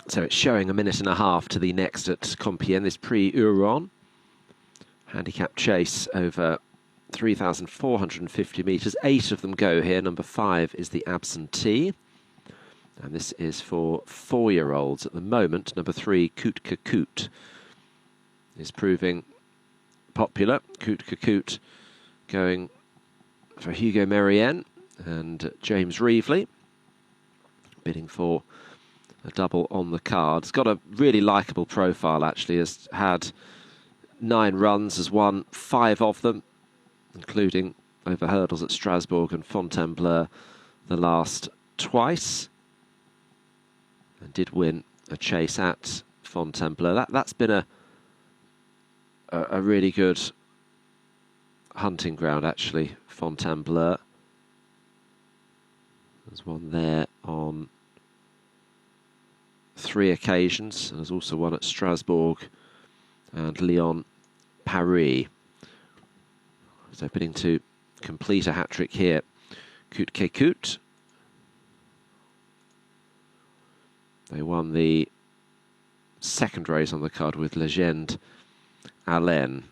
So it's showing a minute and a half to the next at Compiegne, this pre-Huron. Handicap chase over 3,450 metres. 8 of them go here. Number 5 is the absentee. And this is for 4-year-olds at the moment. Number 3, Hcap, is proving popular. Hcap going for Hugo Marienne and James Reevely, bidding for a double on the card. It's got a really likeable profile, actually. Has had 9 runs, has won 5 of them, including over hurdles at Strasbourg and Fontainebleau the last twice. And did win a chase at Fontainebleau. That's been a really good hunting ground, actually, Fontainebleau. There's one there on 3 occasions. And there's also one at Strasbourg and Lyon, Paris. So bidding to complete a hat-trick here, Hcap. They won the second race on the card with Legende Alain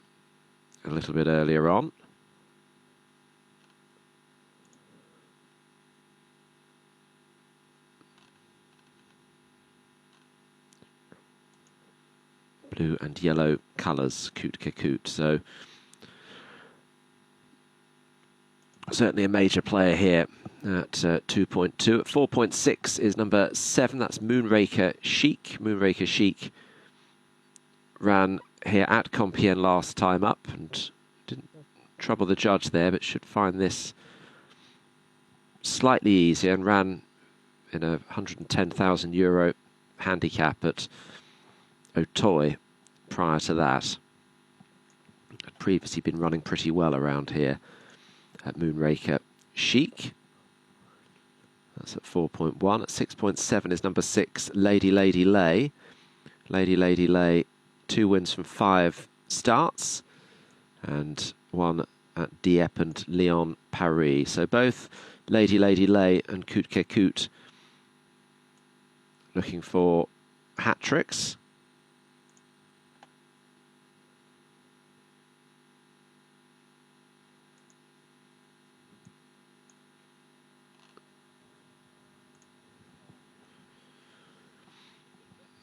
a little bit earlier on. Blue and yellow colours, Hcap. So certainly a major player here at 2.2. At 4.6 is number 7. That's Moonraker Chic. Moonraker Chic ran here at Compiegne last time up and didn't trouble the judge there, but should find this slightly easier, and ran in a €110,000 handicap at Auteuil prior to that. Had previously been running pretty well around here at Moonraker Chic. That's at 4.1. At 6.7 is number 6, Lady Lay. Lady Lay, 2 wins from 5 starts, and 1 at Dieppe and Lyon, Paris. So both Lady Lay and Hcap looking for hat-tricks.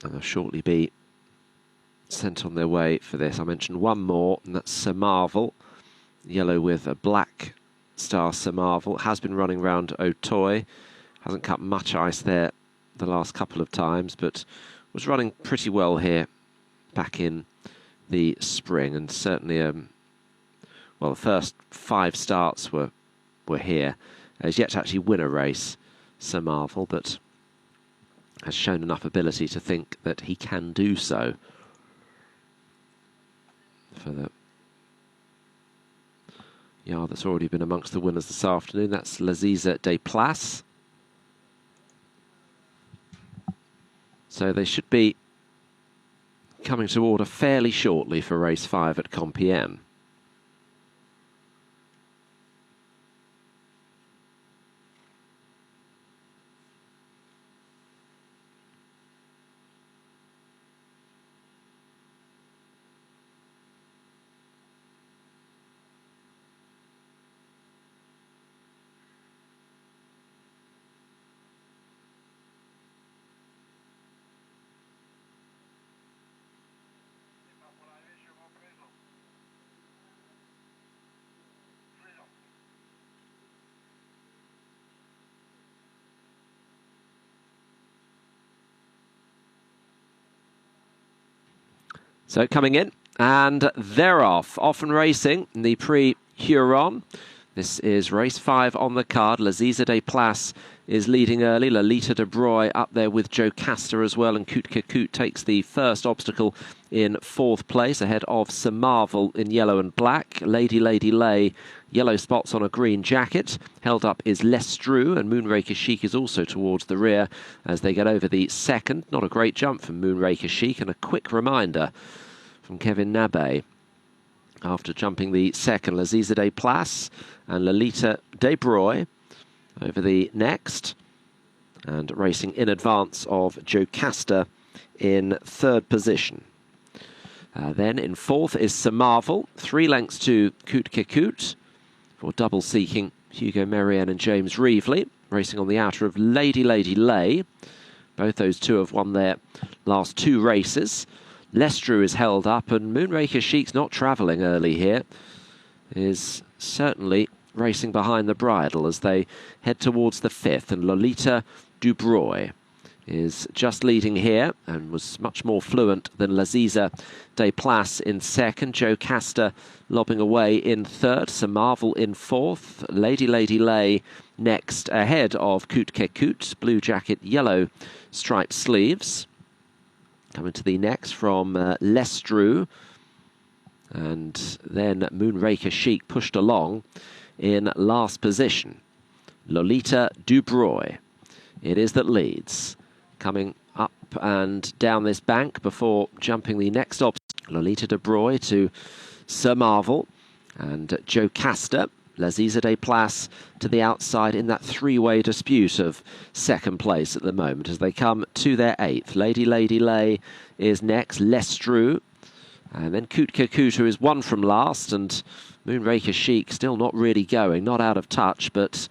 And they'll shortly be sent on their way for this. I mentioned one more, and that's Sir Marvel. Yellow with a black star, Sir Marvel. Has been running round Auteuil. Hasn't cut much ice there the last couple of times, but was running pretty well here back in the spring. And certainly, well, the first 5 starts were here. He's yet to actually win a race, Sir Marvel, but has shown enough ability to think that he can do so. For the yard that's already been amongst the winners this afternoon, that's L'Aziza des Places. So they should be coming to order fairly shortly for race 5 at Compiegne. So coming in, and they're off. Off and racing in the pre-Huron. This is race 5 on the card. L'Aziza des Places is leading early. Lolita de Broye up there with Jocasta as well. And Hcap takes the first obstacle in 4th place, ahead of Sir Marvel in yellow and black. Lady Lay, yellow spots on a green jacket. Held up is Lestrue, and Moonraker Chic is also towards the rear as they get over the second. Not a great jump from Moonraker Chic, and a quick reminder from Kevin Nabet. After jumping the second, L'Aziza des Places and Lolita de Broye over the next, and racing in advance of Jocasta in third position. Then in fourth is Sir Marvel, 3 lengths to Hcap for double seeking Hugo Merrienne and James Reevely, racing on the outer of Lady Lay. Both those two have won their last 2 races. Lestrue is held up, and Moonraker Chic's not travelling early here. Is certainly racing behind the bridle as they head towards the 5th, and Lolita Dubroy is just leading here and was much more fluent than Laziza Desplaces in second. Jocasta lobbing away in third. Sir Marvel in fourth. Lady Lay next ahead of Hcap, blue jacket, yellow striped sleeves. Coming to the next from Lestrue. And then Moonraker Chic pushed along in last position. Lolita Dubroy, it is that leads. Coming up and down this bank before jumping the next obstacle. Lolita Dubroy to Sir Marvel and Jocasta. Laziza Desplaces to the outside in that 3-way dispute of second place at the moment as they come to their 8th. Lady Lay is next. Lestrue. And then Hcap, who is 1 from last, and Moonraker Chic still not really going, not out of touch, but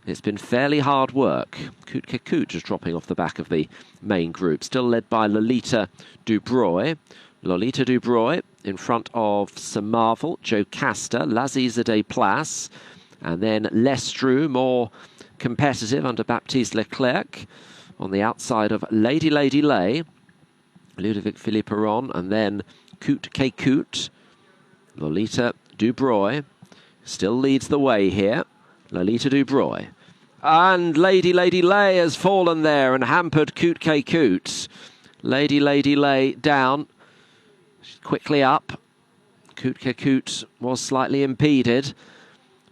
it's been fairly hard work. Hcap just dropping off the back of the main group, still led by Lolita Dubroy. Lolita Dubroy in front of Sir Marvel, Jocasta, Laziza Desplaces, and then Lestrue, more competitive under Baptiste Leclerc, on the outside of Lady Lay, Ludovic Philippe Huron, and then Hcap. Lolita Dubroy still leads the way here. Lolita Dubroy. And Lady Lay has fallen there and hampered Hcap. Lady Lay down. She's quickly up. Hcap was slightly impeded.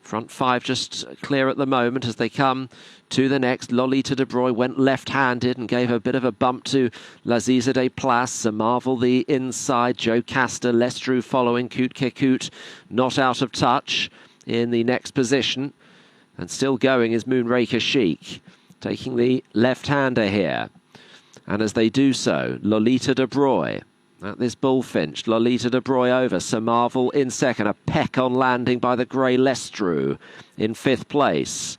Front 5 just clear at the moment as they come to the next. Lolita Dubroy went left-handed and gave a bit of a bump to Laziza Desplaces. Sir Marvel the inside. Jocasta, Lestrue following. Hcap not out of touch in the next position. And still going is Moonraker Chic, taking the left-hander here. And as they do so, Lolita Dubroy at this bullfinch. Lolita Dubroy over. Sir Marvel in second. A peck on landing by the grey Lestrue in 5th place.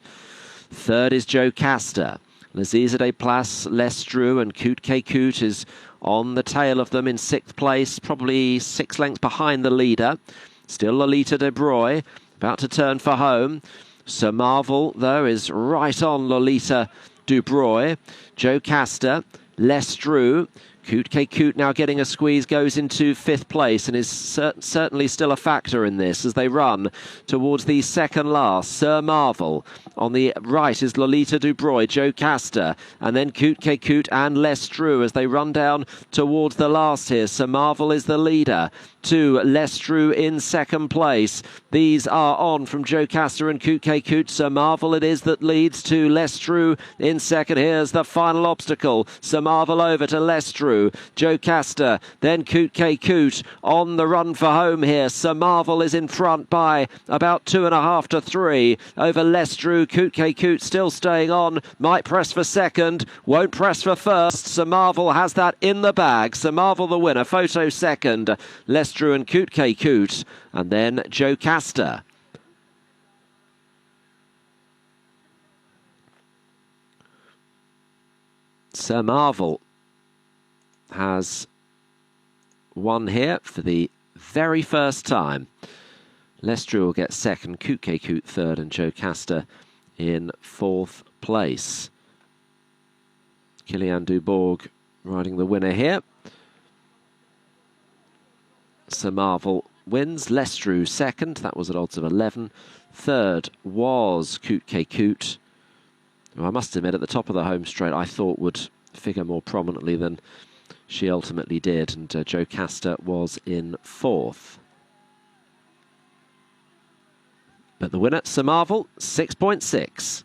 Third is Jocasta. Laziza Desplaces, Lestrue, and Hcap is on the tail of them in 6th place, probably 6 lengths behind the leader. Still Lolita Dubroy, about to turn for home. Sir Marvel, though, is right on Lolita Dubroy. Jocasta, Lestrue. Hcap now getting a squeeze, goes into 5th place and is certainly still a factor in this as they run towards the second last. Sir Marvel. On the right is Lolita Dubroy, Jocasta, and then Hcap and Lestrue as they run down towards the last here. Sir Marvel is the leader. To Lestrue in 2nd place. These are on from Jocasta and Hcap. Sir Marvel it is that leads to Lestrue in 2nd. Here's the final obstacle. Sir Marvel over to Lestrue. Jocasta, then Hcap on the run for home here. Sir Marvel is in front by about 2.5 to 3 over Lestrue. Hcap still staying on, might press for 2nd, won't press for 1st. Sir Marvel has that in the bag. Sir Marvel the winner, photo 2nd. Lestrue and Hcap, and then Jocasta. Sir Marvel has won here for the very first time. Lestrue will get 2nd, Hcap 3rd, and Jocasta in 4th place. Kilian Dubourg riding the winner here. Sir Marvel wins. Lestrue 2nd, that was at odds of 11. 3rd was Hcap, who I must admit at the top of the home straight I thought would figure more prominently than she ultimately did, and Jocasta was in 4th. But the winner, Sir Marvel, 6.6.